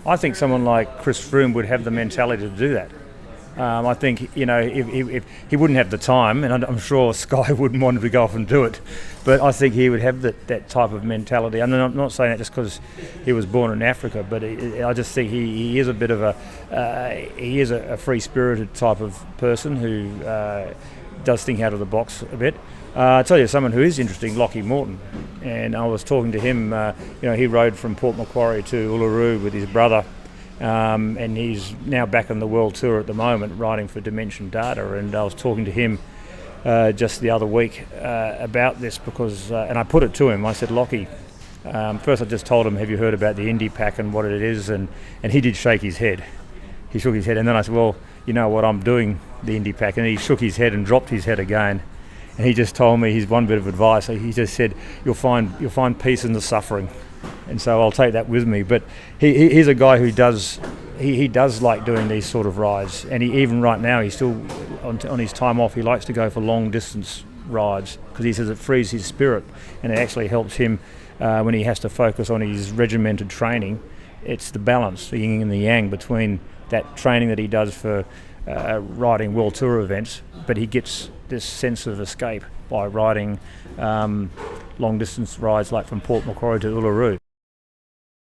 I think someone like Chris Froome would have the mentality to do that. I think, if he wouldn't have the time, and I'm sure Sky wouldn't want him to go off and do it, but I think he would have that type of mentality. And I'm not saying that just because he was born in Africa, but I just think he is a bit of he is a free-spirited type of person who does think out of the box a bit. I'll tell you someone who is interesting, Lockie Morton, and I was talking to him. He rode from Port Macquarie to Uluru with his brother. And he's now back on the world tour at the moment, riding for Dimension Data. And I was talking to him just the other week about this because, and I put it to him. I said, Lockie, first I just told him, have you heard about the Indy Pac and what it is? And he did shake his head. He shook his head, and then I said, well, you know what, I'm doing the Indy Pac. And he shook his head and dropped his head again. And he just told me his one bit of advice. He just said, you'll find peace in the suffering. And so I'll take that with me. But he's a guy who does like doing these sort of rides. And even right now, he's still on his time off. He likes to go for long distance rides because he says it frees his spirit and it actually helps him when he has to focus on his regimented training. It's the balance, the yin and the yang between that training that he does for riding world tour events, but he gets this sense of escape by riding long distance rides like from Port Macquarie to Uluru.